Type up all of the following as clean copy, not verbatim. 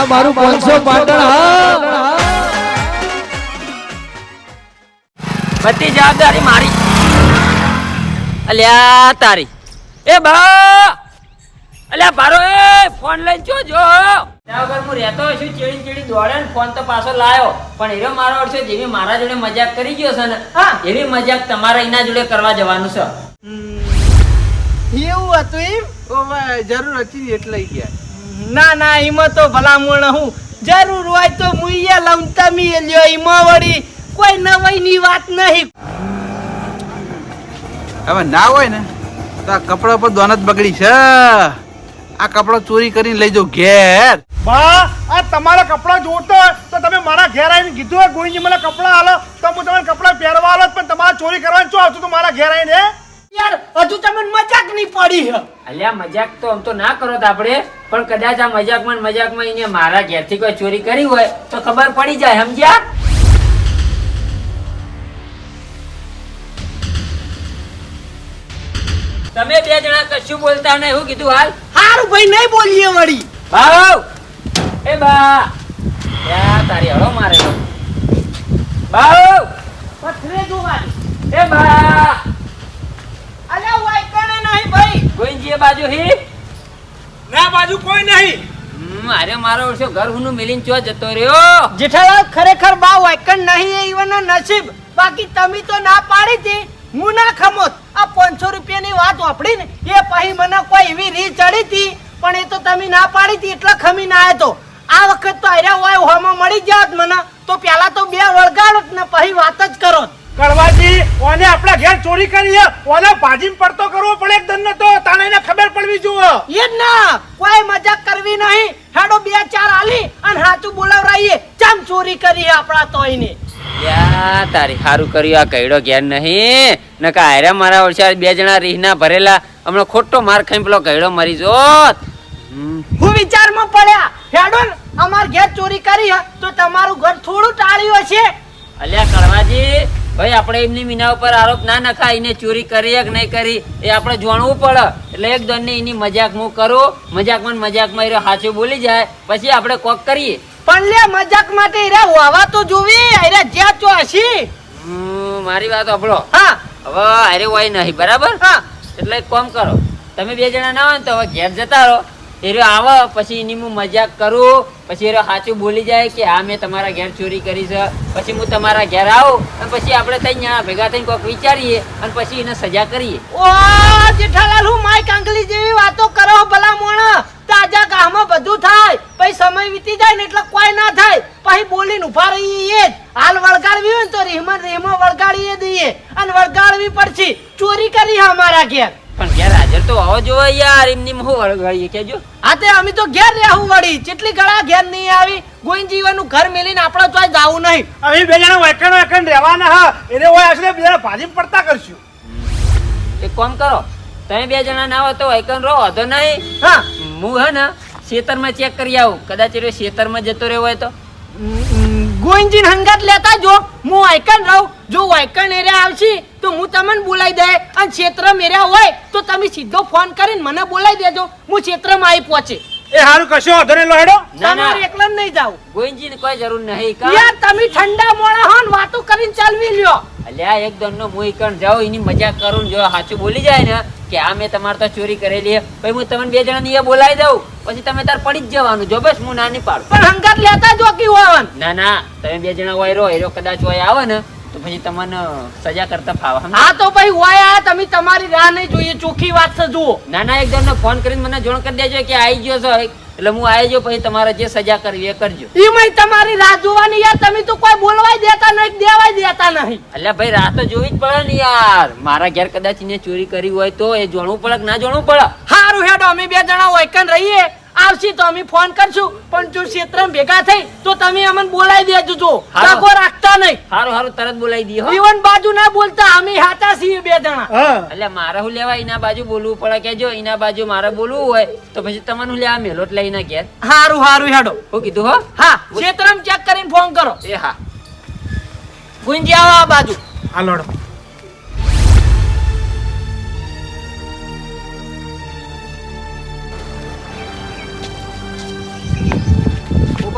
આ મારું 500 પાટણ હા બધી જવાબદારી મારી અલ્યા તારી એ બા અલ્યા ભારો એ ફોન લઈને જો ત્યાં વગર હું રહેતો છું ચીડી દોડે ને ફોન તો પાછો લાયો પણ હીરો મારો વર્ષે જેવી મારા જોડે મજાક કરી ગયો છે ને એવી મજાક તમારા એના જોડે કરવા જવાનું છે એવું હતું એમ જરૂર હતી એટલે ગયા ના ના એમાં તો ભલામણ હું જરૂર હોય તો મુઈયા લમતા મી લ્યો એમાં વળી કોઈ નવાઈ ની વાત નહીં હવે ના હોય ને તો આ કપડા પર દોનત બગડી છે આ કપડા ચોરી કરીને લઈ જાવ ઘેર બા આ તમારા કપડા જોતો હોય તો તમે મારા ઘેર આવીને કીધું હોય ગોવિંદજી મને કપડા હાલો તો હું તમને કપડા પહેરવા હાલો પણ તમારે ચોરી કરવાની શું આવતું તું મારા ઘેર આવીને યાર હજુ તમને મજાક નહીં પડી હે અલ્યા મજાક તો આમ તો ના કરો આપણે પણ કદાચ આ મજાકમાં એને મારા ઘેરથી કોઈ ચોરી કરી હોય તો ખબર પડી જાય સમજ્યા તમે બે જણા કશું બોલતા નહીં હું કીધું હાલ હારું ભાઈ નહીં બોલીએ વળી ભાવ એ બા યા તારી હળો મારેલો ભાવ પથરે જોવાની એ બા અલ્યા વાયકણે નહીં ભાઈ ગોઈજી એ બાજુ હી ના બાજુ કોઈ નહીં અરે મારો વર્ષો ઘર હુનું મિલીન ચો જતો રહ્યો જેઠાલાલ ખરેખર બા વાયકણ નહીં એ ઈવનના નસીબ બાકી તમે તો ના પાડી હતી હું ના ખમોત આ 500 રૂપિયાની વાત વાપરી ને એ પછી મને કોઈ એવી રી ચડી હતી પણ એ તો તમે ના પાડી હતી એટલે ખમી ના આવ્યો તો આ વખત તો આર્યા હોય હોમાં મળી જાત મને તો પેલા તો 2 વળગાડત ને પછી વાત જ કરો કડવાજી ઓને આપણા ઘેર ચોરી કરી છે ઓને ભાજીને પડતો કરવો પડે એક દન તો તાણે એને ખબર પડવી જોઈએ એ જ ના કોઈ મજાક કરવી નહીં હેડો 2-4 આલી અને હાચું બોલાવરાઈએ ચમ ચોરી કરી આપણા તોયને યા તારી હારું કર્યું આ કઈડો ઘેર નહીં નકા આયરા મારા વર્ષે 2 જણા રીહના ભરેલા હમણાં ખોટો માર ખાઈ પેલો કઈડો મરી જોત હું વિચારમાં પડ્યા હેડો ને અમાર ઘેર ચોરી કરી હે તો તમારું ઘર થોડું ટાળ્યું હશે અલ્યા કડવાજી ભાઈ આપણે એમની મીના ઉપર આરોપ ના નખાય એને ચોરી કરી કે નહીં કરી એ આપણે જાણવું પડે એટલે એક દોડને એની મજાક હું કરું મજાકમાં એ સાચું બોલી જાય પછી આપણે કોક કરીએ પણ લે મજાક માટે રે વાવા તો જોવી અરે જ્યાં તો હશી મારી વાત સાંભળો હા હવે અરે હોય નહીં બરાબર હા એટલે એક કામ કરો તમે 2 જણા ના હોય ને તો હવે ઘેર જતા રહો એ આવે પછી એની હું મજાક કરું પછી એ સાચું બોલી જાય કે હા મેં તમારા ઘેર ચોરી કરી છે પછી હું તમારા ઘેર આવું અને પછી આપણે ત્યાં ભેગા થઈને કોઈક વિચારીએ અને પછી એને સજા કરીએ ઓ જેઠાલાલ હું માય કાંગલી જેવી વાતો કરો ભલા મોણા તાજા ગામમાં બધું થાય પછી સમય વીતી જાય ને એટલે કોઈ ના થાય પછી બોલીને ઉભા રહીએ જ હાલ વળગાડવી હોય ને તો રેમાં વળગાડીએ દઈએ અને વળગાડવી પડશે ચોરી કરી અમારા ઘેર પણ ઘેર હાજર તો આવો જોવો યાર એમની હું વળગાડીએ કેજો આ તે અમે તો ઘેર રહેવું વળી જેટલી ઘણા ઘેર નહીં આવી ગોઈનજીવાનું ઘર મેલીને આપણે તો જાવું નહીં અમે 2 જણા વાયકણ રહેવાના હા એને હોય આશરે 2 જણા ભાજીને પડતા કરશું એક કામ કરો તમે 2 જણા ના હોય તો વાયકન રહો હતો નહીં હા હું હે ને ખેતરમાં ચેક કરી આવું કદાચ એ ખેતરમાં જતો રહ્યો હોય તો ગોઈનજી હંગાત લેતા જો હું વાયકણ રહું જો વાયકણ એરિયા આવશે તો હું તમને બોલાવી દે અને ક્ષેત્રમાં એરિયા હોય તો તમે સીધો ફોન કરીને મને બોલાવી દેજો હું ક્ષેત્રમાં આવી પહોંચે એ હારું કશો વાંધો નહીં લોહેડો તમારે એકલા નહીં જાવ ગોઈનજી કોઈ જરૂર નહીં યાર તમે ઠંડા મોડા હો ને વાતો કરીને ચાલવી લ્યો અલ્યા એક દંડનો મુઈ કણ જાઓ એની મજાક કરું જો સાચું બોલી જાય ને કે આ મેં તમારે તો ચોરી કરેલી પછી હું તમને 2 જણા ને બોલાવી દઉં પછી તમે તાર પડી જ જવાનું જો બસ હું ના નહીં પાડું પણ હંગાત લેતા જો કી હોવન ના તમે 2 જણા હોય રો કદાચ હોય આવે ને તો પછી તમને સજા કરતા ફાવે હા તો ભાઈ હોય આ તમે તમારી રાહ નહીં જોઈએ ચોખ્ખી વાત છે જુઓ ના એક દંડનો ફોન કરીને મને જોણ કરી દેજો કે આવી ગયો છો એટલે હું આવી જાઉં પછી તમારે જે સજા કરવી એ કરજો એમાંય તમારી રાહ જોવાની યાર તમે તો કોઈ બોલવાય દેતા નહીં દેવાય દેતા નહીં અલ્યા ભાઈ રાહ તો જોવી જ પડે ને યાર મારા ઘેર કદાચ એને ચોરી કરી હોય તો એ જાણવું પડે કે ના જાણવું પડે હારું હેડો અમે 2 જણા વૈકન રહીએ આવશી તો અમે ફોન કરશું પણ જો ક્ષેત્રમાં ભેગા થઈ તો તમે અમને બોલાવી દેજો જો કાકો રાખતા નહીં હારું તરત બોલાવી દઈએ હો ઈવન બાજુ ના બોલતા અમે હાતા છીએ 2 જણા એટલે મારે હું લેવા એના બાજુ બોલવું પડે કે જો એના બાજુ મારે બોલવું હોય તો પછી તમને લેવા મેલોટ લઈને ઘેર હારું હેડો હું કીધું હો હા ક્ષેત્રમાં ચેક કરીને ફોન કરો એ હા ગુંજી આવો આ બાજુ હાલોડો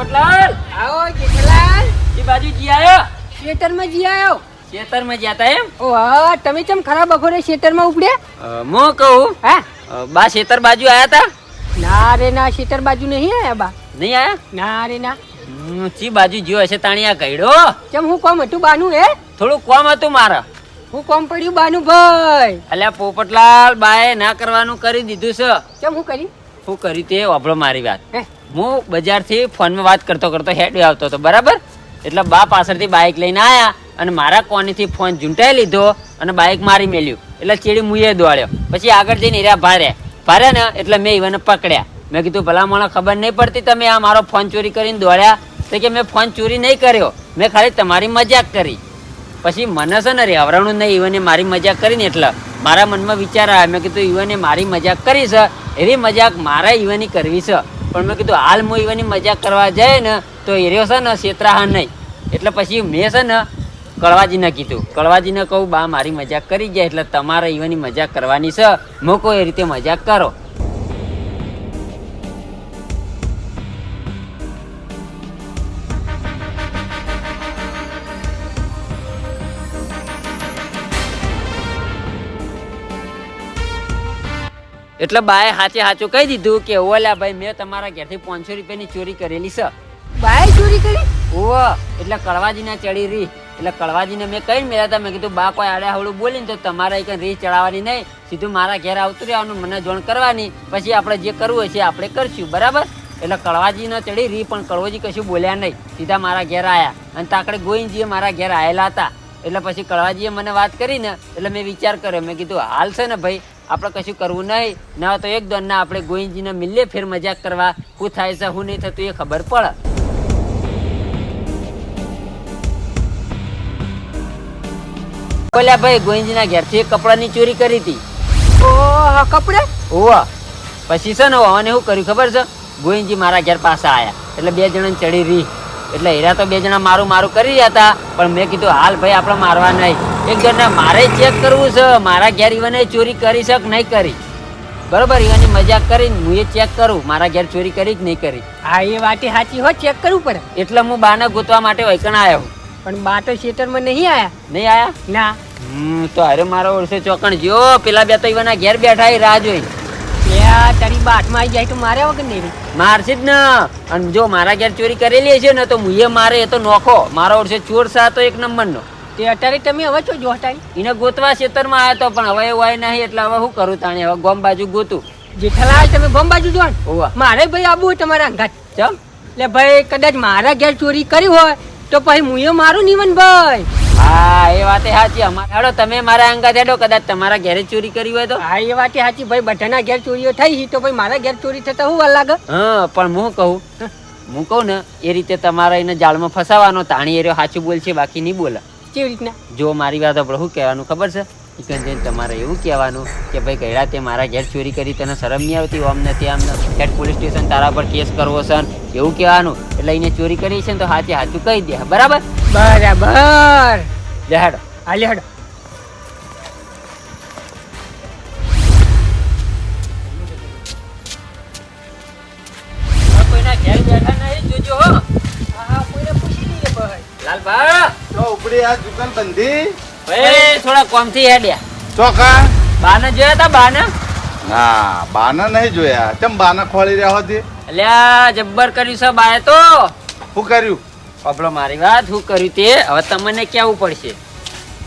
પોપટલાલ આવો જેઠાલાલ એ બાજુ જી આયો શેતરમાં જી આવ્યો. ખેતરમાં જ્યાતા એમ ઓ હા, તમે ચમ ખરા બપોરે શેતરમાં ઉપડ્યા? હું કહું હા? બા ખેતર બાજુ આયા તા ના રે ના, શેતર બાજુ નહીં આયા બા. નહીં આયા ના રે ના. ચી બાજુ જ્યો હશે તાણી આ ગયડો ચમ હું કોમ હતું બાનું હે? થોડું કોમ હતું મારે હું કોમ પડ્યું બાનું ભાઈ? અલ્યા પોપટલાલ બાએ ના કરવાનું કરી દીધું છે ચમ હું કરી? શું કર્યું તે વાપરો મારી વાત હે? હું બજારથી ફોનમાં વાત કરતો કરતો હેડ્યો આવતો હતો બરાબર એટલે બા પાછળથી બાઇક લઈને આયા અને મારા કોણીથી ફોન ઝૂંટાઈ લીધો અને બાઇક મારી મેલ્યું એટલે ચેડી મુએ દોડ્યો પછી આગળ જઈને એર્યા ભાર્યા ને એટલે મેં ઈવને પકડ્યા મેં કીધું ભલા મને ખબર નહીં પડતી તમે આ મારો ફોન ચોરી કરીને દોડ્યા તો કે મેં ફોન ચોરી નહીં કર્યો મેં ખાલી તમારી મજાક કરી પછી મને છે ને રેવરાણું નહીં ઈવને મારી મજાક કરીને એટલે મારા મનમાં વિચાર આવ્યો મેં કીધું ઈવને મારી મજાક કરી છે એવી મજાક મારા ઈવની કરવી છે પણ મેં કીધું હાલ હું ઈવની મજાક કરવા જાય ને તો એ રહ્યો છે ને છેતરાહા નહીં એટલે પછી મેં છે ને કળવાજીને કીધું કળવાજીને કહું બા મારી મજાક કરી જાય એટલે તમારે ઈવની મજાક કરવાની છે મૂકો એ રીતે મજાક કરો એટલે બાએ હાચે હાચું કહી દીધું કે ઓલા ભાઈ મેં તમારા ઘેરથી 500 રૂપિયાની ચોરી કરેલી છે બાએ ચોરી કરી? ઓહ એટલે કળવાજીને ચડી રહી એટલે કળવાજીને મેં કઈ મેળ્યા હતા મેં કીધું બા કોઈ આડા હવળું બોલીને તો તમારે કઈ રીહ ચડાવવાની નહીં સીધું મારા ઘેર આવતું રહેવાનું મને જોણ કરવાની પછી આપણે જે કરવું હશે આપણે કરશું બરાબર એટલે કળવાજીને ચડી રહી પણ કળવાજી કશું બોલ્યા નહીં સીધા મારા ઘેર આવ્યા અને તાકડે ગોવિંદજીએ મારા ઘેર આવેલા હતા એટલે પછી કળવાજીએ મને વાત કરીને એટલે મેં વિચાર કર્યો મેં કીધું હાલ છે ને ભાઈ આપણે કશું કરવું નહીં ના તો એક દોન ના આપણે ગોવિંદજીને મિલે ફેર મજાક કરવા શું થાય છે શું નહીં થતું એ ખબર પડે બોલ્યા ભાઈ ગોવિંદજીના ઘેરથી એક કપડાની ચોરી કરી હતી ઓહ, કપડા? ઓવા પછી છે ને ઓને શું કર્યું ખબર છે ગોવિંદજી મારા ઘેર પાછા આયા એટલે બે જણાને ચડી રહી એટલે હીરા તો બે જણા મારું મારું કરી રહ્યા હતા પણ મેં કીધું હાલ ભાઈ આપણે મારવા નહીં એક જણને મારે ચેક કરવું છે મારા ઘેર ઈવને ચોરી કરી છે કે નહીં કરી બરોબર ઈવાની મજાક કરીને હું એ ચેક કરું મારા ઘેર ચોરી કરી કે નહીં કરી હા, એ વાતે સાચી હો, ચેક કરવું પડે. એટલે હું બાને ગોતવા માટે વૈકણ આવ્યો પણ બા તો શેતરમાં નહીં આયા. નહીં આયા ના. તો અરે મારો ઓળશે ચોકણ જો પેલા બે તો ઈવાના ઘેર બેઠા એ રાહ જોઈ યા તારી બાટમાં આવી જાય તો માર્યા વગર નહીં રહી. મારશે જ ને અને જો મારા ઘેર ચોરી કરેલી હશે ને તો મુએ મારે એ તો નોખો મારો ઓળશે ચોર સા તો એક નંબરનો તે અત્યારે તમે હવે છો જોટાઈ? એને ગોતવા ખેતરમાં આવ્યો તો પણ હવે એવું હોય નહીં એટલે હવે શું કરું તાણે હવે ગોમ બાજુ ગોતું જેઠાલાલ તમે ગોમ બાજુ જો ને? ઓવા મારે ભાઈ આબુ હોય તમારા અંગાત. ચમ એટલે ભાઈ કદાચ મારા ઘેર ચોરી કરી હોય તો પછી હું મારું નીવન ભાઈ. હા એ વાતે સાચી અમારે હેડો તમે મારા અંગા હેડો કદાચ તમારા ઘેરે ચોરી કરી હોય તો હા, એ વાતે સાચી ભાઈ, બધાના ઘેર ચોરીઓ થઈ છે તો ભાઈ મારા ઘેર ચોરી થતા શું વાર લાગે? હા પણ હું કહું ને એ રીતે તમારા એને જાળમાં ફસાવાનો તાણી એ રહ્યો સાચું બોલશે બાકી નહીં બોલે કેવી રીતના? જો મારી વાત આપણે શું કહેવાનું ખબર છે ઈકન જઈને તમારે એવું કહેવાનું કે ભાઈ ગયડા તે મારા ઘેર ચોરી કરી તને શરમ નહીં આવતી અમને તે અમને હેડ પોલીસ સ્ટેશન તારા પર કેસ કરવો છે એવું કહેવાનું એટલે એને ચોરી કરી છે ને તો સાચે સાચું કહી દે બરાબર બરાબર. લે હેડો હાલે હેડો. કોઈના ઘેર બેઠા નહીં જોજો હો હા, કોઈને પૂછી લઈએ ભાઈ. લાલભા તો ઉપડી આ દુકાન બંધી ભાઈ થોડા કોમથી હેડ્યા ચોકા બાને જોયા તા બાને ના બાના નહીં જોયા તેમ બાના ખોલી રહ્યા હતી અલ્યા જબ્બર કર્યું છે બાએ તો શું કર્યું આપણો મારી વાત શું કર્યું તે હવે તમને કેવું પડશે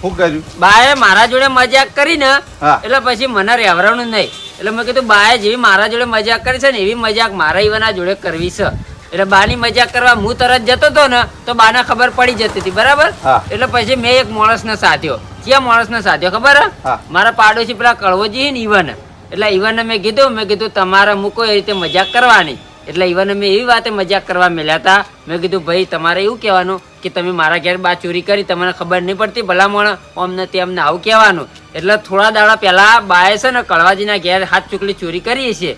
શું કર્યું બાએ મારા જોડે મજાક કરી ને હા. એટલે પછી મને રહેવરાનું નહીં એટલે મેં કીધું બાએ જેવી મારા જોડે મજાક કરી છે ને એવી મજાક મારા ઈવાના જોડે કરવી છે એટલે બાની મજાક કરવા હું તરત જતો હતો ને તો બાને ખબર પડી જતી હતી બરાબર હા. એટલે પછી મેં એક માણસને સાધ્યો ક્યાં માણસને સાધ્યો ખબર હે? હા. મારા પાડોશી પેલા કળવોજી ને ઈવન એટલે ઈવનને મેં કીધું તમારે મૂકો એ રીતે મજાક કરવાની એટલે ઈવનને મેં એવી વાતે મજાક કરવા મેલ્યા હતા મેં કીધું ભાઈ તમારે એવું કહેવાનું કે તમે મારા ઘેર બા ચોરી કરી તમને ખબર નહીં પડતી ભલામણ અમને તેમને આવું કહેવાનું એટલે થોડા દાડા પહેલા બાએ છે ને કળવાજીના ઘેર હાથ ચૂકલી ચોરી કરી છે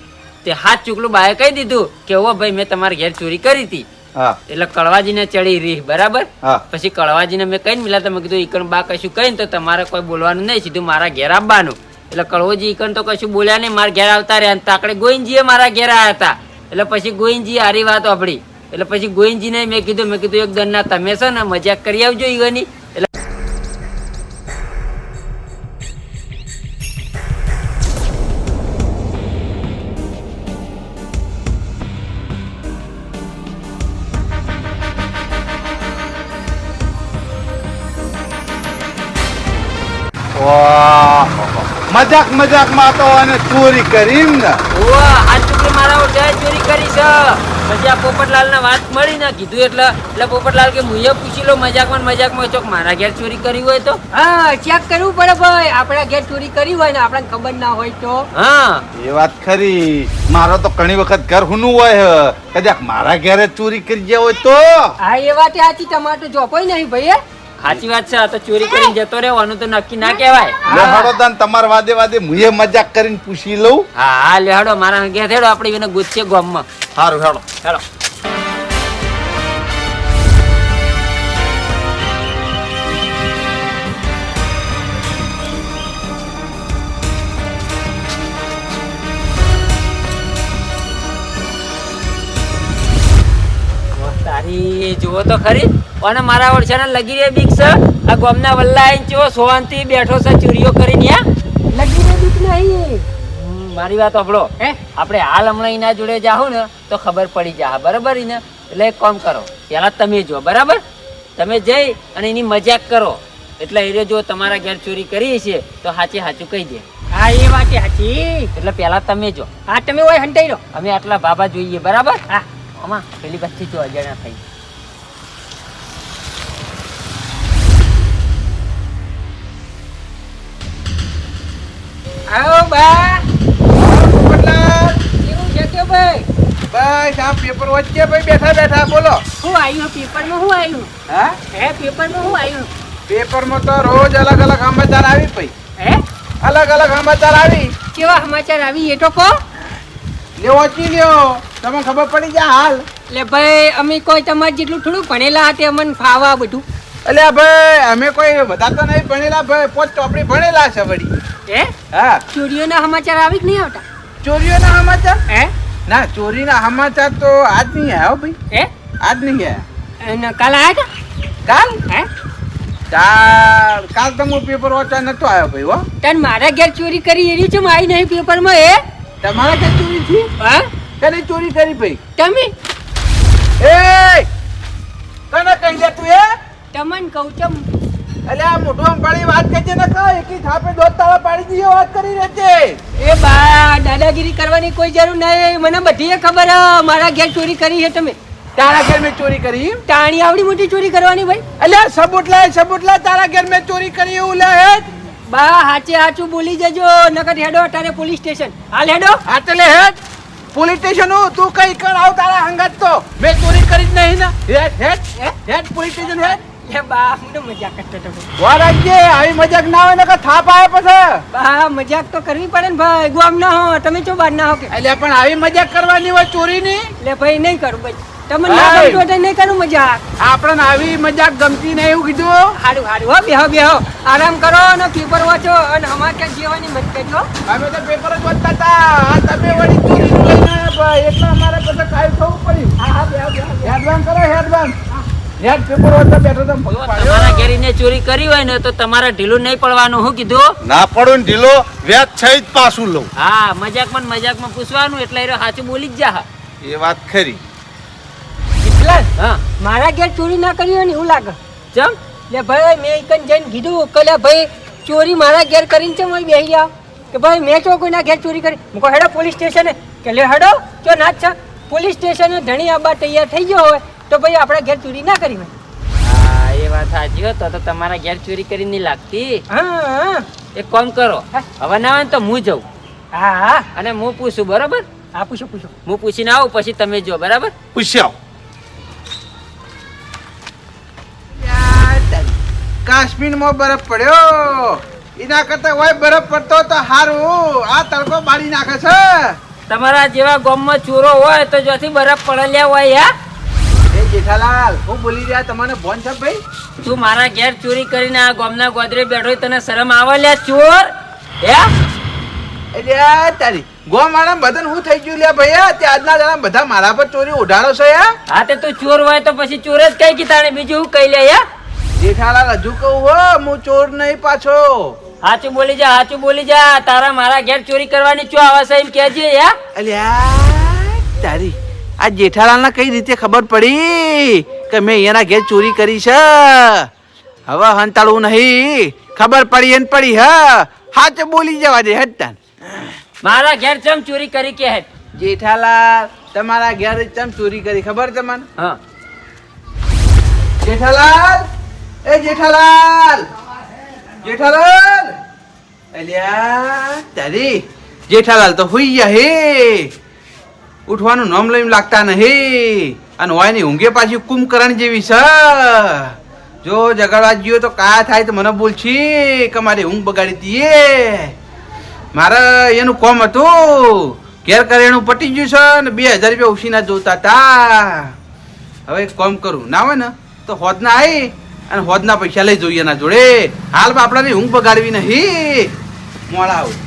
તે હાથ ચૂકલું બાએ કહી દીધું કે ઓ ભાઈ મેં તમારા ઘેર ચોરી કરી હતી હા એટલે કળવાજીને ચડી રહી બરાબર હા. પછી કળવાજીને મેં કઈ મિલાતા મેં કીધું ઈકણ બા કશું કઈ તો તમારે કોઈ બોલવાનું નહીં સીધું મારા ઘેર આવવાનું એટલે કળવોજી ઈકણ તો કશું બોલ્યા નહીં મારા ઘેર આવતા રહ્યા તાકડે ગોવિંદજીએ મારા ઘેર આવ્યા હતા એટલે પછી ગોવિંદજી હારી વાત આપડી એટલે પછી ગોવિંદજીને મેં કીધું એક દરના તમે છે ને મજાક કરી આવજો ઈવાની. એટલે વાહ, મજાક મજાકમાં તો અને ચોરી કરી ને. ઓવા આજ સુધી મારા ઓછા ચોરી કરી છે. પછી આ પોપટલાલને વાત મળી ને કીધું એટલે પોપટલાલ કે મુએ પૂછી લો મજાકમાં ચોક મારા ઘેર ચોરી કરી હોય તો. હા ચેક કરવું પડે ભાઈ, આપણા ઘેર ચોરી કરી હોય ને આપણને ખબર ના હોય તો. હા એ વાત ખરી. મારો તો ઘણી વખત ઘર હુનું હોય કદાચ મારા ઘરે ચોરી કરી ગયા હોય તો. હા એ વાત સાચી, તમારે તો જોપોય નહીં ભાઈ. સાચી વાત છે. આ તો ચોરી કરીને જતો રહેવાનું તો નક્કી ના કહેવાય. લેહાડો તાન તમારા વાદે વાદે મુએ મજાક કરીને પૂછી લઉં. હા લેહાડો મારા ઘેર હેડો આપણે એને ગુસ્સે ગામમાં. સારું હેડો. હેડો. તારી જુઓ તો ખરી અને મારા ઓળખાણ લગી રે બીક છે. આ ગામના વલ્લા આઈને ચો સોવાનથી બેઠો છે ચોરીઓ કરીને. લગી રે બીક નહીં. મારી વાત સાંભળો. આપણે હાલ હમણાં એના જોડે જાહું ને તો ખબર પડી જાય બરાબર ને. એટલે એક કામ કરો, પેલા તમે જો બરાબર, તમે જઈ અને એની મજાક કરો એટલે એ જો તમારા ઘેર ચોરી કરી છે તો સાચું કહી દે. હા એ વાત સાચી. એટલે પેલા તમે જો. હા તમે હોય હંટાઈ રહો. અમે આટલા બાબા જોઈએ બરાબર. હા આમાં પેલી બધી જો અજાણ્યા થઈ. આવો બા. પોપટલાલ, કેવું છે કે ભાઈ? બસ આ પેપર વચ્ચે ભાઈ બેઠા બોલો. શું આવ્યું પેપરમાં? શું આવ્યું? હા, પેપરમાં શું આવ્યું? પેપરમાં તો રોજ અલગ અલગ સમાચાર આવી ભાઈ. હે અલગ અલગ સમાચાર આવી. કેવા સમાચાર આવી એ તો કહો. લ્યો વાંચી લ્યો, તમને ખબર પડી જાય હાલ. એટલે ભાઈ અમે કોઈ તમારે જેટલું થોડું ભણેલા હતા અમને ફાવા બધું. અલ્યા ભાઈ અમે કોઈ બધા તો નહીં ભણેલા ભાઈ, પોત ચોપડી ભણેલા છે વળી. હે હા, ચોરીઓના સમાચાર આવી કે નહીં આવતા? ચોરીઓના સમાચાર? હે ના, ચોરીના સમાચાર તો આજ નહીં આવ્યા હો ભાઈ. હે આજ નહીં આવ્યા. અને કાલ આવ્યા હતા? કાલ હે કાલ તો હું પેપર વાંચવા નતો આવ્યો ભાઈ. હો, તાન મારા ઘેર ચોરી કરી એની ચમ આવી નહીં પેપરમાં? હે તમારા ક્યાં ચોરી થઈ? હા કને ચોરી કરી ભાઈ? તમે એ કને કહી દે તું? તમને કહું ચમ. અલ્યા મોઢું અંબાડી વાત કરજે ને કા એકી થાપે દોત તાળા પાડી દીયો વાત કરી રહેજે. એ બા દાદાગીરી કરવાની કોઈ જરૂર નહીં. મને બધી ખબર હે મારા ઘેર ચોરી કરી છે તમે. તારા ઘર મેં ચોરી કરી? તાણી આવડી મોટી ચોરી કરવાની ભાઈ? અલ્યા સબૂત લાય તારા ઘર મેં ચોરી કરી એવું લે હેડ. બા સાચું બોલી જજો નકર હેડો તારે પોલીસ સ્ટેશન. હાલ હેડો. હા તો લે હેડ પોલીસ સ્ટેશન. તું કઈ કર આવ તારા હંગાત તો મેં ચોરી કરી જ નહીં ને. હેડ પોલીસ સ્ટેશન હેડ. એ બા હું તો મજાક કરતો હતો. વારાજે આવી મજાક ના હોય ને કે થાપ આવે પછી. બા મજાક તો કરવી પડે ને ભાઈ. ગોમ ના હો તમે ચો બાર ના હો કે? અલ્યા પણ આવી મજાક કરવાની હોય ચોરીની. લે ભાઈ નહીં કરું ભાઈ. તમે ના ગમતું હોય તો નહીં કરું મજાક. આપણને આવી મજાક ગમતી નહીં એવું કીધું. હારું હો બેહો આરામ કરો અને પેપર વાંચો અને સમાચાર જેવાની મત કરજો. અમે તો પેપર જ વાંચતા હતા. આ તમે વળી ચોરી લઈને ભાઈ એટલે અમારે પછી કાઈ થવું પડ્યું. હા બેહો. હેડવાન કરો હેડ પેપર વાંચતા બેઠો તો જો તમારા ઘેર એને ચોરી કરી હોય ને તો તમારે ઢીલું નહીં પડવાનું. શું કીધું? ના પડું ઢીલો વ્યાજ સહિત પાછું લઉં. હા મજાકમાં પૂછવાનું એટલે એ સાચું બોલી જ જા. એ વાત ખરી. હા મારા ઘેર ચોરી ના કરી હોય ને એવું લાગે. ચમ લે ભાઈ મેં એકન જઈને કીધું કે લે ભાઈ ચોરી મારા ઘેર કરીને છે મેં બેહી ગયા કે ભાઈ મેં તો કોઈના ઘેર ચોરી કરી. મૂકો હેડો પોલીસ સ્ટેશને. કે લે હેડો જો ના છે પોલીસ સ્ટેશને ધણી આબા તૈયાર થઈ ગયો હોય તો ભાઈ આપણા ઘેર ચોરી ના કરી હોય. હા એ વાત સાચી હો. તો તમારા ઘેર ચોરી કરી નહીં લાગતી. હા એક કામ કરો, હવે ના આવે ને તો હું જઉં હા અને હું પૂછું બરાબર. હા પૂછો. હું પૂછીને આવું પછી તમે જો બરાબર. પૂછ્યા કાશ્મીરમાં બરફ પડ્યો એના કરતા હોય બરફ પડતો તો સારું. આ તડકો બાળી નાખે છે. તમારા જેવા ગામમાં ચોરો હોય તો જોથી બરફ પડેલા હોય. યા એ જેઠાલાલ હું બોલી રહ્યા તમને ફોન છે ભાઈ? તું મારા ઘેર ચોરી કરીને આ ગામના ગોદરે બેઠો તને શરમ આવે લ્યા ચોર? હે એટલે આ તારી ગોમાળા બધાને હું થઈ ગયું લે ભૈયા તે આજના જણા બધા મારા પર ચોરી ઉડાડો છે યાર હા તે તું ચોર હોય તો પછી ચોર જ કઈ કી તાણે બીજું હું કઈ લે યાર જેઠાલાલ હજુ કહું હો હું ચોર નહીં પાછો હાચું બોલી જા તારા મારા ઘેર ચોરી કરવાની ચો આવા છે એમ કહેજે યાર અલ્યા તારી આ જેઠાલાલને કઈ રીતે ખબર પડી કે મેં એના ઘેર ચોરી કરી છે હવે હંતાળવું નહીં ખબર પડી એને પડી હાચે બોલી જવા દે હટતા મારા ઘેર ચમ ચોરી કરી કે હે જેઠાલાલ તમારા ઘેર ચમ ચોરી કરી ખબર તમને હા જેઠાલાલ એ જેઠાલાલ જેઠાલાલ અલ્યા તારી જેઠાલાલ તો હુઈ ગયા હે ઉઠવાનું નામ લઈને લાગતા નહીં અને વાયની ઊંઘે પાછી કુંભકરણ જેવી છે જો જગાડવા ગયો તો કા થાય તો મને બોલછી કે મારી ઊંઘ બગાડી દીએ મારે એનું કોમ હતું ઘેર કરેણું પટી ગયું છે ને 2000 રૂપિયા ઉછીના જોતા હતા હવે એક કામ કરું ના હોય ને તો હોદના આવી અને હોદના પૈસા લઈ જોઈએ એના જોડે હાલ આપણાની ઊંઘ બગાડવી નહીં મોડા આવું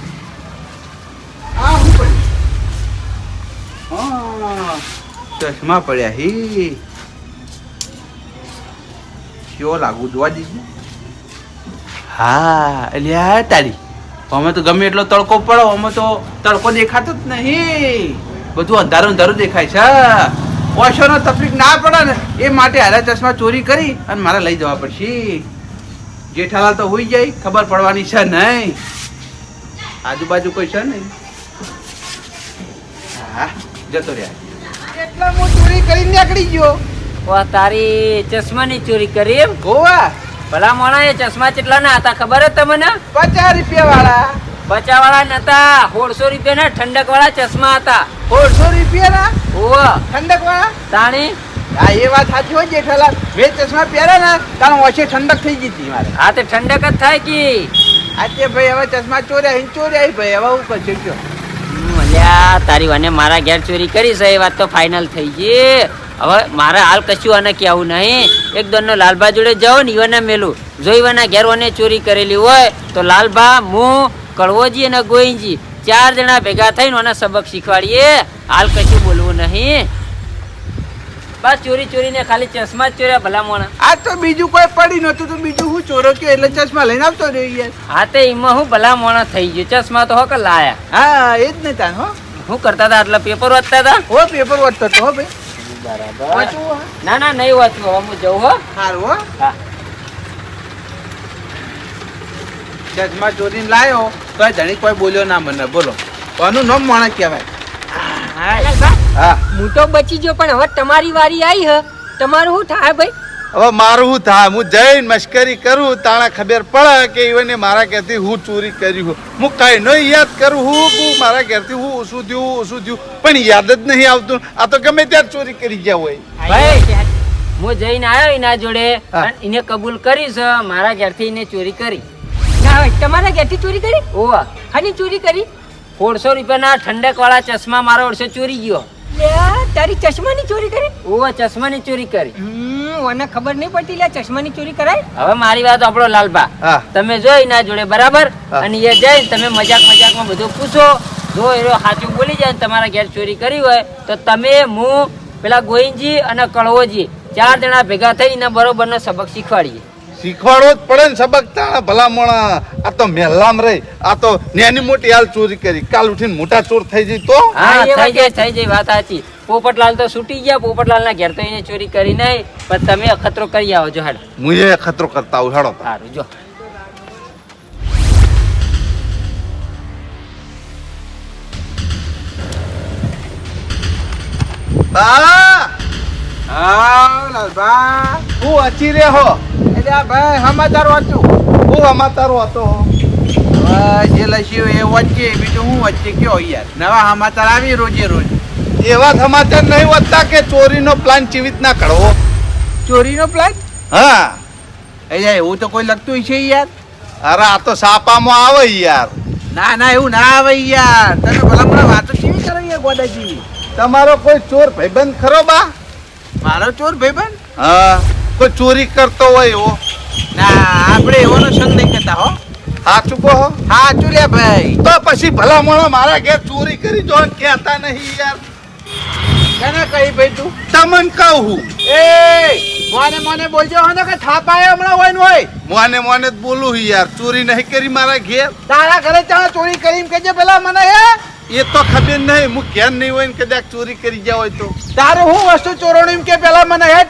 આ હું પડ્યું હા ચશ્મા પડ્યા હી કેવો લાગુ જોવા દીધું હા અલ્યા તારી અમે તો ગમે એટલો તડકો પડો અમે તો તડકો દેખાતો જ નહીં બધું અંધારું અંધારું દેખાય છે ઓશોનો તકલીફ ના પડે ને એ માટે હારા ચશ્મા ચોરી કરી અને મારે લઈ જવા પડશે જેઠાલાલ તો હોઈ જાય ખબર પડવાની છે નહીં આજુબાજુ કોઈ છે નહીં હા જતો રહ્યા એટલા હું ચોરી કરીને નીકળી ગયો ઓ તારી ચશ્માની ચોરી કરી એમ ગોવા ભલા મોણા એ ચશ્મા કેટલા ના હતા ખબર જ તમને 50 રૂપિયા વાળા 50 વાળા નતા 150 રૂપિયાના ઠંડક વાળા ચશ્મા હતા 150 રૂપિયા ઓહ ઠંડક વાળા તાણી હા એ વાત સાચી હોય જેઠાલાલ મેં ચશ્મા પહેર્યા ને કારણ ઓછી ઠંડક થઈ ગઈ હતી મારે હા તે ઠંડક જ થાય કી આજે ભાઈ હવે ચશ્મા ચોર્યા ભાઈ હવે હું કરશે કયો અલ્યા તારી વાને મારા ઘેર ચોરી કરી છે એ વાત તો ફાઇનલ થઈ ગઈ હવે મારે હાલ કશું આને કહેવું નહીં એક દોનનો લાલભા જોડે જાઓ ને ઈવાને મેલું જો ઈવાના ઘેર ઓને ચોરી કરેલી હોય તો લાલભા હું કડવોજી અને ગોઈજી 4 જણા ભેગા થઈને ઓને સબક શીખવાડીએ હાલ કશું બોલવું નહીં બસ ચોરી ને ખાલી ચશ્મા જ ચોર્યા ભલા મોણા આ તો બીજું કોઈ પડી નતું તો બીજું હું ચોરો કે એટલે ચશ્મા લઈને આવતો રહ્યો યાર હા તે એમાં હું ભલા મોણા થઈ ગયું ચશ્મા તો હોક લાયા હા એ જ ને તાન હો શું કરતા હતા એટલે પેપર વાંચતા હતા હો પેપર વાંચતો તો હો ભાઈ બરાબર વાંચવું હો ના નહીં વાંચવું હવે હું જઉં હો સારું હો હા ચશ્મા ચોરીને લાયો તો ધણી કોઈ બોલ્યો ના મને બોલો કોનું નામ માણસ કહેવાય હા હું તો બચી ગયો પણ હવે તમારી વારી આવી હ તમારું શું થાય ભાઈ હવે મારું શું થાય હું જઈને મશ્કરી કરું તાણા ખબર પડે કે ઈવને મારા ઘેરથી હું ચોરી કરી હું કઈ નો યાદ કરું હું મારા ઘેરથી હું ઓછું થયું પણ યાદ જ નહીં આવતું આ તો ગમે ત્યારે ચોરી કરી ગયા હોય ભાઈ હું જઈને આવ્યો એના જોડે હા. અને એને કબૂલ કરી છે મારા ઘેરથી એને ચોરી કરી ના હોય તમારા ઘેરથી ચોરી કરી ઓવા હાની ચોરી કરી 150 રૂપિયાના ઠંડક વાળા ચશ્મા મારો વર્ષે ચોરી ગયો લે તારી ચશ્માની ચોરી કરી ઓવા ચશ્માની ચોરી કરી મને ખબર નહીં પડતી લે ચશ્માની ચોરી કરાય હવે મારી વાત આપણો લાલભા હા. તમે જોઈ ના જોડે બરાબર હા. અને એ જઈને તમે મજાકમાં બધું પૂછો જો એ સાચું બોલી જાય ને તમારા ઘેર ચોરી કરી હોય તો તમે હું પેલા ગોઈનજી અને કળવોજી 4 જણા ભેગા થઈને બરોબરનો સબક શીખવાડીએ શીખવાડવો જ પડે ને સબક તાણા ભલા મોણા આ તો મહેલામ રહી આ તો નાની મોટી હાલ ચોરી કરી કાલ ઉઠીને મોટા ચોર થઈ જાય તો હા એ વાત થઈ જાય વાત સાચી પોપટલાલ તો છૂટી ગયા પોપટલાલ ના ઘેર તો એને ચોરી કરી નહીં પણ તમે અખતરો કરી આવો જો હેડ હું એ ખતરો કરતા આવું હેડો સારું જો બા હા લાલભા હું અચી રે હો એટલે આ ભાઈ સમાચાર વાંચું હું અમાતારો હતો હવે જે લસ્યું એ વચ્ચે બીજું હું વચ્ચે કયો યાર નવા સમાચાર આવી રોજે રોજ એવા સમાચાર નહીં વધતા કે ચોરીનો પ્લાન ચીવિત ના કરવો ચોરીનો પ્લાન હા એટલે એવું તો કોઈ લગતું છે યાર અરે આ તો સાપામાં આવે યાર ના એવું ના આવે યાર તમે ભલા મને વાતો કેવી કરો યાર ગોડાજી તમારો કોઈ ચોર ભાઈબંધ ખરો બા મારો ચોર ભાઈબંધ હા કોઈ ચોરી કરતો હોય એવો ના આપણે એવાનો સંગ નહીં કરતા હો સાચું કહો હાચું લે ભાઈ. તો પછી ભલા મોણા મારા ઘેર ચોરી કરી જો કહેતા નહીં યાર. કેને કહી ભાઈ તું? તમન કહું હું. એ મોને બોલજો હો ને કે થાપ આયો હમણાં હોય ને હોય. મોને જ બોલું છું યાર. ચોરી નહીં કરી મારા ઘેર. તારા ઘરે ત્યાં ચોરી કરી એમ કેજે પેલા મને હે. એ તો ખબર નહીં, હું ઘેર નહીં હોય ને કદાચ ચોરી કરી ગયા હોય તો. તારું હું વસ્તુ ચોરોણું એમ કે પેલા મને હે.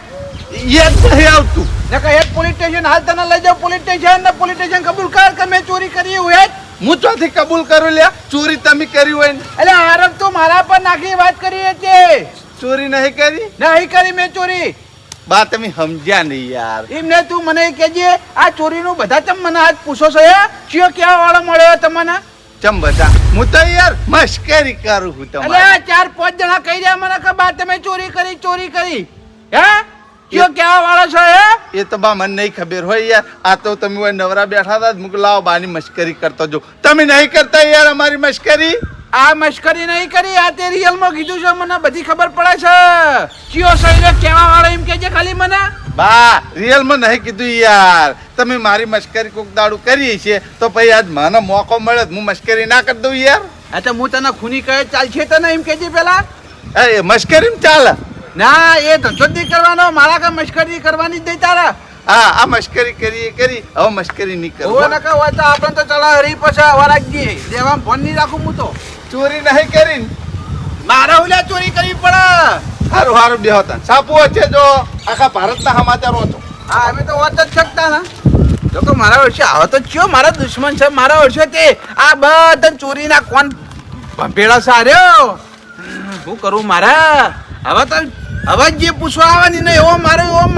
એ જ નહીં આવતું. ને કે હેડ પોલીસ સ્ટેશન હાલ તને લઈ જાવ પોલીસ સ્ટેશન ને પોલીસ સ્ટેશન કબૂલ કર કે મેં ચોરી કરી એવું હેડ. હું ચોથી કબૂલ કરું લ્યા. ચોરી તમે કરી હોય ને. એટલે આરબ તું મારા પર નાખી વાત કરી હતી. ચોરી નહીં કરી. નહીં કરી મેં ચોરી. બા તમે સમજ્યા નહીં યાર. એમ ને તું મને કહેજે આ ચોરીનું બધા ચમ મને આજ પૂછો છો હે? ચિયો કેવા વાળો મળ્યો તમને? ચમ બધા હું તો યાર મશ્કરી કરું છું એટલે તમારે. આ 4-5 જણા કહી રહ્યા મને કે બા તમે ચોરી કરી હે? ચિયો કેવા વાળો છો હે? એ તો બા મને નહીં ખબર હોય યાર. આ તો તમે હોય નવરા બેઠા હતા મુક લાવો બાની મશ્કરી કરતો જો. તમે નહીં કરતા યાર અમારી મશ્કરી. આ મશ્કરી નહીં કરી, આ તે રિયલ માં કીધું છે, મને બધી ખબર પડે છે. ચિયો શરીર કેવા વાળો એમ કહેજે ખાલી મને. બા રિયલ માં નહીં કીધું યાર. તમે મારી મશ્કરી કોક દાડું કરી છે તો પછી આજ મને મોકો મળે હું મશ્કરી ના કરી દઉં યાર. આ તો હું તને ખૂની કહે ચાલશે તને એમ કહેજે પેલા. એ મશ્કરી ચાલે. ના એ ધંધો જ નહીં કરવાનો, મારા કા મશ્કરી કરવાની જ નહીં તારા. હા આ મશ્કરી કરી હવે મશ્કરી નહીં ઓવો કરું. નકા હોય તો આપણે તો ચલા હરી પછી વરાગી દેવામાં ફોન નહીં રાખું હું તો. ચોરી નહીં કરી. મારા ઉલ્યા ચોરી કરવી પડે. સારું બેહો તા. સાપુ છે જો આખા ભારતના સમાચાર વાંચો. હા અમે તો વાત જ શકતા ને. જો કે મારા વર્ષે આવે તો કયો મારા દુશ્મન છે મારા વર્ષે તે આ બધા ચોરીના કોણ ભેળા સાર્યો. શું કરું મારા હવે જે પૂછવા આવવાની ને એવો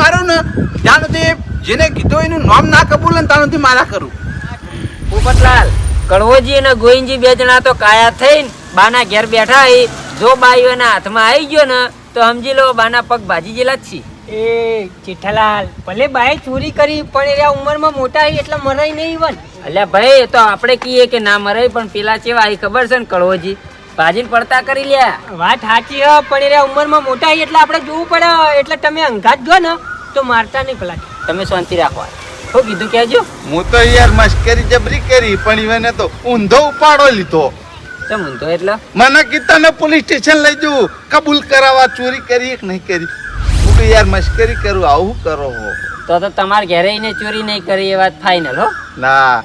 મારું ને ત્યાં નથી જેને કીધું એનું નામ ના કબૂલ ને ત્યાં નથી મારા કરું. પોપટલાલ, કડવોજી અને ગોવિંદજી બે જણા તો કાયા થઈને બાના ઘેર બેઠા હી. જો બાઈઓના હાથમાં આવી ગયો ને તો સમજી લો બાના પગ ભાજી જેલા જ છે. એ જેઠાલાલ ભલે બાએ ચોરી કરી પણ એ ઉંમરમાં મોટા હી એટલે મરાય નહીં વન. અલ્યા ભાઈ તો આપણે કહીએ કે ના મરાય પણ પેલા ચેવા એ ખબર છે ને કડવોજી ભાજીને પડતા કરી લ્યા. વાત સાચી હ પણ એ ઉંમરમાં મોટા હી એટલે આપણે જોવું પડે. એટલે તમે અંગાત ગયો ને તો મારતા નહીં પેલા. તમે શાંતિ રાખો. શું કીધું કહેજો. હું તો યાર મશ્કરી જબરી કરી પણ ઈવને તો ઊંધો ઉપાડો લીધો. ચમ ઊંધો એટલે? મને કીધા ને પોલીસ સ્ટેશન લઈ જવું કબૂલ કરાવવા ચોરી કરી કે નહીં કરી. હું તો યાર મશ્કરી કરું આવું કરો હો. તો તમારા ઘેરે એને ચોરી નહીં કરી એ વાત ફાઇનલ હો. ના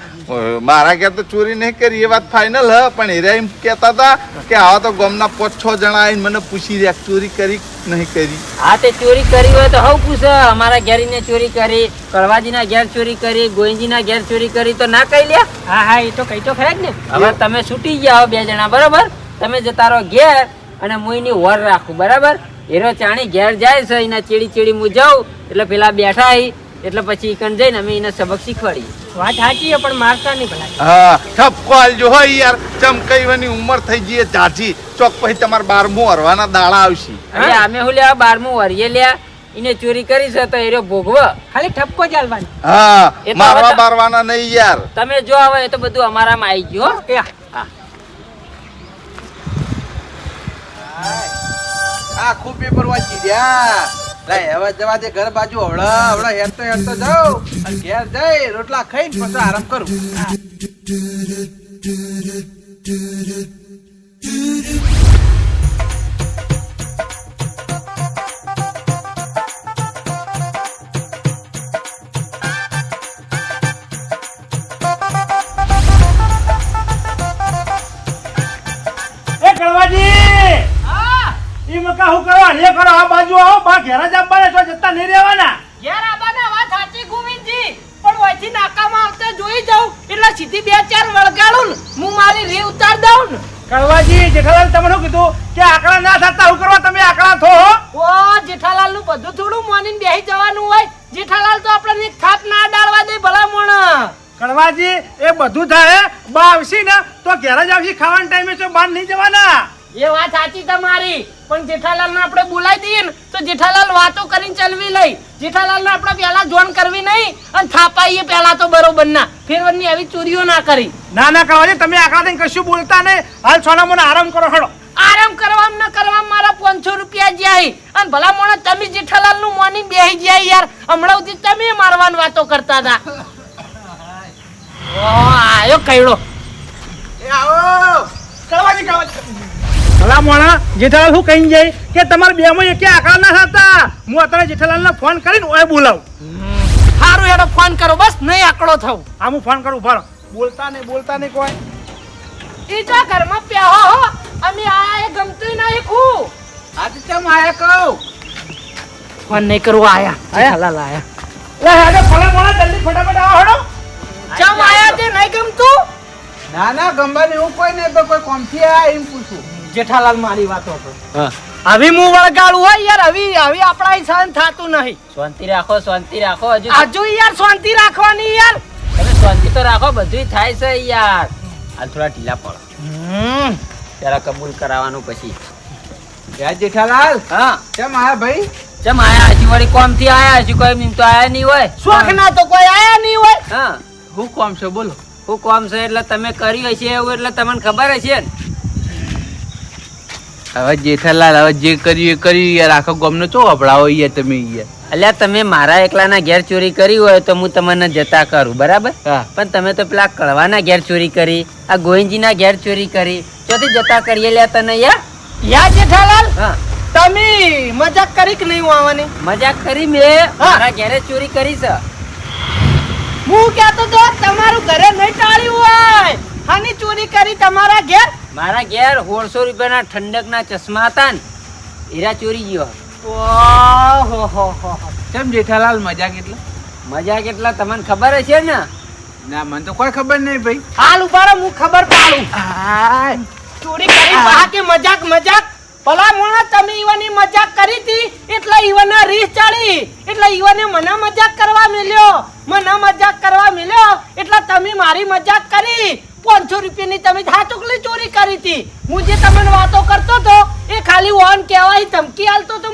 મારા ઘેર તો ચોરી નહીં કરી એ વાત ફાઇનલ હ. પણ હીરા એમ કહેતા હતા કે આવા તો ગામના 5-6 જણા આવીને મને પૂછી રહ્યા ચોરી કરી નહીં કરી. હા તે ચોરી કરી હોય તો હવ પૂછે અમારા ઘેર એને ચોરી કરી, કડવાજીના ઘેર ચોરી કરી, ગોવિંદજીના ઘેર ચોરી કરી તો ના કહી લ્યા. હા હા એ તો કઈ તો ખરા જ ને. હવે તમે છૂટી ગયા બે જણા બરાબર. તમે જતા રહો ઘેર અને હું એની વર રાખું બરાબર. હીરો ચાણી ઘેર જાય છે એના ચીડી હું જાઉં એટલે પેલા બેઠા હી એટલે પછી ઈકન જઈને અમે એને સબક શીખવાડીએ. વાત સાચી છે પણ મારતા નહીં પેલા. હા ઠપકો આલજો હોય યાર. ચમકઈવાની ઉંમર થઈ જઈએ જાજી ચોક પછી તમારે 12મું હરવાના દાડા આવશે. એટલે અમે હું લેવા 12મું વરીએ લ્યા એને ચોરી કરી છે તો હીરો ભોગવ. ખાલી ઠપકો ચાલવાની. હા એ તો મારવા હવે બારવાના નહીં યાર. તમે જો આવે એ તો બધું અમારામાં આવી ગયું હો. એ હા આ ખૂબ પેપર વાંચી રહ્યા. લાય હવે જવા દે ઘર બાજુ હવડા હેરતો જાઉં અને ઘેર જઈ રોટલા ખાઈને પછી આરામ કરું. એ કડવાજી ઈ મકા હું કરવા લે કરો આ બાજુ આવો બા ઘેર જ આવવાના છો જતા નહીં રહેવાના. ઘેર આબાના વાત સાચી ગોવિંદજી પણ વચ્ચે નાકામાં આવતા જોઈ જાઉં એટલે સીધી 2-4 વળગાડું ને હું મારી રી ઉતાર દઉં ને. કડવાજી જેઠાલાલ તમને શું કીધું કે આકડા ના થતા હું કરવા તમે આકડા થો હો. ઓ જેઠાલાલ નું બધું થોડું મોનીને બેહી જવાનું હોય. જેઠાલાલ તો આપણને એક થાપ ના ડાળવા દે ભલા મોણ. કડવાજી એ બધું થાય બા આવશે ને તો ઘેર જ આવશે ખાવાના ટાઈમે તો બહાર નહીં જવાના. એ વાત સાચી તમારી પણ જેઠાલાલ ને આપણે બોલાવી દઈએ ને તો જેઠાલાલ વાતો કરીને ચલવી લઈ. જેઠાલાલ ને આપણે પેલા જોન કરવી નહીં અને થાપાઈએ પેલા તો બરોબર ના ફેરવરની આવી ચોરીઓ ના કરી. ના ના કડવાજી તમે આકડા થઈને કશું બોલતા નહીં. હાલ સોના મને આરામ કરો હડો. આરામ કરવામાં ન કરવામાં મારા 500 રૂપિયા જાય અને ભલા મોણા તમે જેઠાલાલ નું મોની બેહી જાય યાર. હમણાં સુધી તમે મારવાની વાતો કરતા હતા. આયો કઈડો એ આવો ભલા મોણા જેઠાલાલ શું કહી જાય કે તમારે બે માં એકે આકડા ના થતા હું અત્યારે જેઠાલાલને ફોન કરીને ઓય બોલાવું. સારું એનો ફોન કરો બસ નહીં આકડો થવું હા હું ફોન કરું ભરો બોલતા નહીં કોઈ. ઈ જો ઘરમાં પ્યાહો હો અમે આયા એ ગમતું નહીં ખું આ તો કેમ આયા કહું ફોન નહીં કરવો આયા જેઠાલાલ આયા લે હેડો ભલા મોણા જલ્દી ફટાફટ આવો હેડો. ચમ આયા તે નહીં ગમતું ના ના ગંબાને એવું કોઈ નહીં, કોઈ કોમથી આયા એમ પૂછું. જેઠાલાલ મારી વાતો તો હા હવે હું વળગાડું હોય યાર હવે આપણા સહન થાતું નહીં શાંતિ રાખો હજુ આજુ યાર શાંતિ રાખવાની યાર તમે શાંતિ તો રાખો, બધું થાય છે યાર. હાલ થોડા ઢીલા પડો, જરા કબૂલ કરાવવાનું પછી. યા જેઠાલાલ હા કેમ આયા ભાઈ? ચમ આયા હજી વળી કોમ થી આયા હજી કોઈ મીમ તો આયા નહીં હોય. શોખ ના તો કોઈ આયા નહીં હોય હા હું કોમ છે બોલો? હું કોમ છે એટલે તમે કર્યું હશે એવું એટલે તમને ખબર હશે ને. હવે જેઠાલાલ હવે જે કર્યું એ કર્યું યાર, આખો ગામનો ચો અપડાવો યાર તમે યાર. અલ્યા તમે મારા એકલાના ઘેર ચોરી કરી હોય તો હું તમને જતા કરું બરાબર, હા. પણ તમે તો પેલા કળવાના ઘેર ચોરી કરી, આ ગોવિંદજીના ઘેર ચોરી કરી, ચોથી જતા કરીએ લ્યા તને યાર. યા જેઠાલાલ હા તમે મજાક કરી કે નહીં આવવાની મજાક કરી મેં મારા ઘેરે ચોરી કરી છે. હું કહેતો તો તમારું ઘરે નહીં ટાળ્યું હોય આની ચોરી કરી તમારા ઘેર મારા ઘેર 150 રૂપિયાના ઠંડકના ચશ્મા હતા ને હીરા ચોરી ગયો. ઓહો કેમ જેઠાલાલ મજાક એટલે? મજા કેટલા તમને ખબર હશે ને. ના મને તો કોઈ ખબર નહીં ભાઈ. હાલ ઉભા હું ખબર પાડું આય ચોરી કરી બા કે મજાક ભલા મોણા તમે ઈવાની મજાક કરી હતી એટલે ઈવાના રીસ ચડી એટલે ઈવાને મને મજાક કરવા મળ્યો એટલે તમે મારી મજાક કરી 500 રૂપિયાની તમે હાચુકલી ચોરી કરી હતી. હું જે તમને વાતો કરતો તો એ ખાલી ઓન કહેવાય ધમકી આલતો તો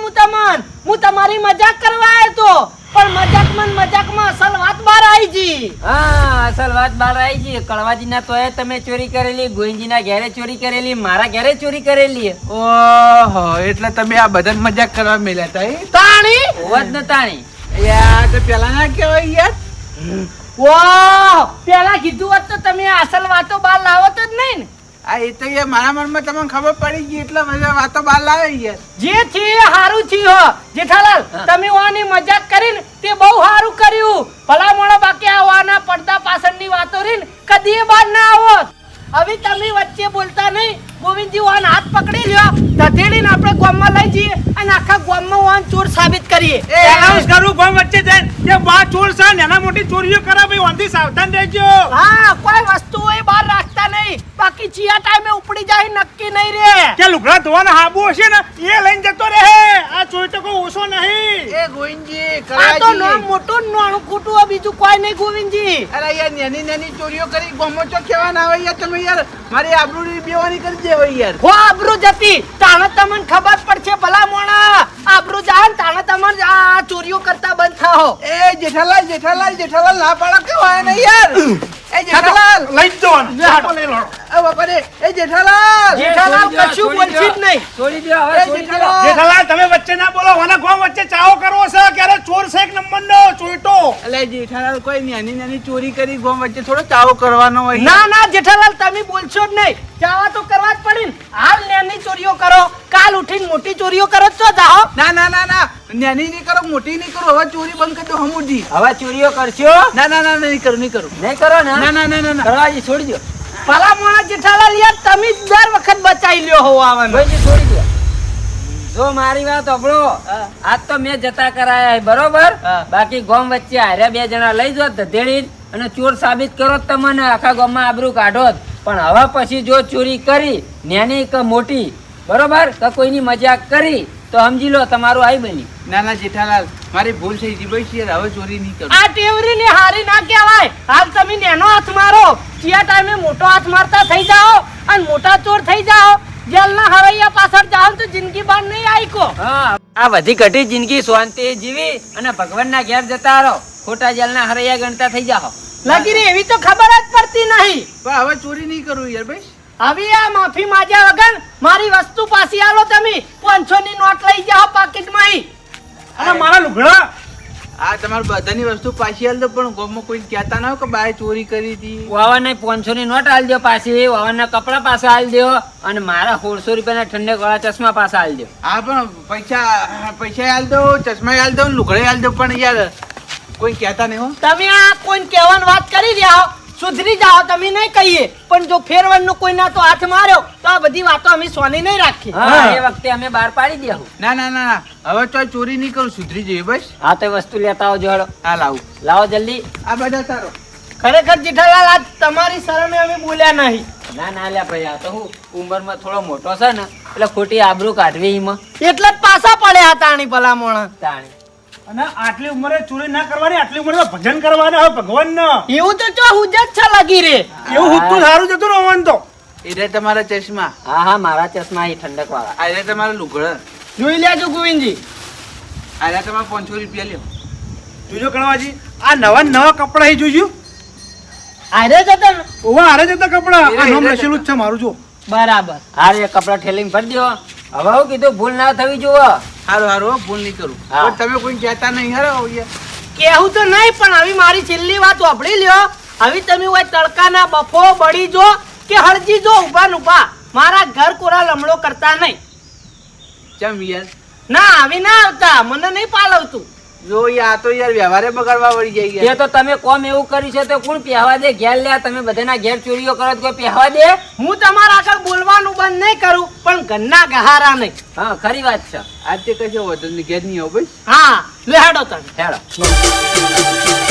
હું તમારી મજાક કરવા આવ્યો તો પણ મજાકમાં અસલ વાત બહાર આવી ગઈ. હા અસલ વાત બહાર આવી ગઈ. કળવાજીના તોય તમે ચોરી કરેલી, ગોવિંદજીના ઘેરે ચોરી કરેલી, મારા ઘેરે ચોરી કરેલી. ઓહો એટલે તમે આ બધા મજાક કરવા મેલ્યા હતા એ? તાણી હોત ને તાણી. યાર તો પેલા ના કહેવાય યાર. વાહ પેલા કીધું હોત તો તમે અસલ વાતો બહાર લાવત જ નહીં ને. આ એ તો યાર મારા મનમાં તમને ખબર પડી ગઈ એટલે બધા વાતો બહાર લાવે યાર. જે છે એ હારું છે હો જેઠાલાલ તમે વાની મજાક કરીને તે બહુ હારું કર્યું. ભલા મોણો બાકી આ વાના પડદા પાછળની વાતો રીન કદી એ બહાર ના આવત. હવે તમે વચ્ચે બોલતા નહીં. ગોવિંદજી વાન હાથ પકડી લ્યો ધધેડીને આપણે ગામમાં લઈ જઈએ અને આખા ગામમાં વાન ચોર સાબિત કરીએ. એનાઉન્સ કરું ગામ વચ્ચે જઈને કે બા ચોર છે, નાના મોટી ચોરીઓ કરે ભાઈ, ઓનથી સાવધાન રહેજો. હા કોઈ વસ્તુ એ બહાર રાખતા નહીં, બાકી ચિયા ટાઈમે ઉપડી જાય નક્કી નહીં રે. કે લુગડા ધોવાના હાબુ હશે ને એ લઈને જતો રહે. આ ચોરી તો કોઈ ઓછો નહીં. એ ગોવિંદજી આ તો કરાજી. નાનું મોટું નાનું કુટું હોય, બીજું કોઈ નહીં ગોવિંદજી. અરે યાર નાની ચોરીઓ કરી ગામમાં ચો કેવા ના હોય યાર તમે યાર. મારી આબરૂની બેવાની કરી દે હોય યાર. હો આબરૂ જતી તાણે તમને ખબર પડશે ભલા મોણા. આબરૂ જાન તાણે તમને આ ચોરીઓ કરતા બંધ થાઓ. એ જેઠાલાલ ના પાડો કે હોય ને યાર. એ જેઠાલાલ લઈ જ જવાનું. ચાલો લઈ લો. એ બાપા રે એ જેઠાલાલ. જેઠાલાલ કશું બોલશી જ નહીં. છોડી દો હવે, એ છોડી દો. જેઠાલાલ. જેઠાલાલ તમે વચ્ચે ના બોલો. વાના ગામ વચ્ચે ચાવો કરવો છે ક્યારે ચોર છે એક નંબરનો ચોઈટો. અલે જેઠાલાલ કોઈ નાની ચોરી કરી ગામ વચ્ચે થોડો ચાવો કરવાનો હોય. ના ના જેઠાલાલ તમે બોલશો જ નહીં. ચાવા તો કરવા જ પડી ને. હાલ નાની ચોરીઓ કરો, કાલ ઉઠીને મોટી ચોરીઓ કરો તો જાઓ. ના નાની નહીં કરો, મોટી નહીં કરો. હવે ચોરી બંધ કરી દો હમુજી. હવે ચોરીઓ કરશો ના નહીં કરું. નહીં કરો ને. ના. કળવાજી છોડી દો. ભલા મોણા જેઠાલાલ યાર તમે જ દર વખત બચાવી લ્યો હો આવવાનું. ગોવિંદજી છોડી દો. જો મારી વાત સાંભળો, આજ તો મેં જતા કરાયા બરોબર, બાકી ગામ વચ્ચે હારે બે જણા લઈ જો ધધેડી અને ચોર સાબિત કરો તમને આખા ગામમાં આબરૂ કાઢો. પણ હવે પછી જો ચોરી કરી નાની કે મોટી બરોબર કે કોઈની મજાક કરી તો સમજી લો તમારું આઈ બની. ના જેઠાલાલ મારી ભૂલ થઈ ગઈ ભાઈ યાર. હવે ચોરી નહીં કરું. આ ટેવરી ની હારી ના કહેવાય. હાલ તમે નેનો હાથ મારો, ચિયા ટાઈમે મોટો હાથ મારતા થઈ જાઓ અને મોટા ચોર થઈ જાઓ. જેલના હરૈયા પાછળ જાઓ તો જિંદગી બાર નહીં આઈકો. હા આ બધી ઘટી જિંદગી શાંતિ જીવી અને ભગવાનના ઘેર જતા રહો. ખોટા જેલના હરૈયા ગણતા થઈ જાઓ. લગી રે એવી તો ખબર જ પડતી નહીં. પણ હવે ચોરી નહીં કરું યાર ભાઈ. હવે આ માફી માંગ્યા વગર મારી વસ્તુ પાછી આલો. તમે 500 ની નોટ લઈ જાઓ પાકીટમાં. અને મારા લુગડા આ તમારી બધાની વસ્તુ પાછી આલ દો, પણ ગામમાં કોઈ કહેતા ના હોય કે બાએ ચોરી કરી હતી. વાવાને 500 ની નોટ આલ દો પાછી, વાવાના કપડા પાછા આલ દો, અને મારા 1600 રૂપિયાના ઠંડક વાળા ચશ્મા પાછા આલ દો. હા પણ પૈસા આલ દો, ચશ્મા આલ દો, લુગડે આલ દો, પણ યાર કોઈ કહેતા નહીં હો. તમે આ કોઈ કહેવાની વાત કરી રહ્યા હો, સુધરી જાઓ. તમે નહીં કહીએ, પણ જો ફેરવણનો કોઈના તો હાથ માર્યો તો આ બધી વાતો અમે સોની નહીં રાખી. હા, એ વખતે અમે બહાર પાડી દેવું. ના ના ના ના, હવે તો ચોરી નહીં કરું, સુધરી જઈએ બસ. હા, તો વસ્તુ લેતા આવજો હેડો. હા લાવું. લાવો જલ્દી. આ બધા તારો. ખરેખર જેઠાલાલ આજ તમારી શરમે અમે બોલ્યા નહીં. ના ના લ્યા ભાઈ, આ તો હું ઉંમરમાં થોડો મોટો છે ને, એટલે ખોટી આબરૂ કાઢવી એમાં એટલે જ પાછા પડ્યા હતા આની ભલામણ. તાણે. અને આટલી ઉંમરે ચોરી ના કરવાની, આટલી ઉંમરે ભજન કરવાના હવે ભગવાન એવું તો ચો હુજત છે લગી રે. એવું હુતું સારું જતું ને હોવાનું તો. એ રે તમારા ચશ્મા, હા હા, મારા ચશ્મા એ ઠંડક વાળા. આ રે તમારા લુગડા, જોઈ લેજો ગોવિંદજી. આ રે તમારા 500 રૂપિયા લ્યો. જોજો કણવાજી, આ નવા કપડા એ જોજો. આરે જતા ને ઓવા હારે જતા કપડા. આ એ નામ રે લખેલું જ છે મારું જો. બરાબર. હા રે, કપડા ઠેલીને ભરી દો. હવે હું કીધું ભૂલ ના થવી જોવો. હારું હારું હો, ભૂલ નહીં કરું. હા. પણ તમે કોઈ કહેતા નહીં હરો યાર. કેવું તો નહીં, પણ હવે મારી છેલ્લી વાત વાપરી લ્યો. હવે તમે હોય તડકાના બફો બળી જો કે હળજી જો ઉભા ને ઉભા, મારા ઘર કોરા લમડો કરતા નહીં. ચમ યાર, ના આવી ના આવતા, મને નહીં પાલવતું. જો યાર, આ તો યાર વ્યવહારે બગાડવા વળી જાય તે યાર. તો તમે કોમ એવું કર્યું છે તો કોણ પહેવા દે? ઘેર લ્યા, તમે બધાના ઘેર ચોરીઓ કરો તો કોઈ પહેવા દે? હું તમારા આગળ બોલવાનું બંધ નહીં કરું, પણ ઘરના ગહારા નહીં. હા, ખરી વાત છે. આજે કશો વધુ ઘેર નહીં આવો બસ. હા, લે હેડો તમે. હેડો.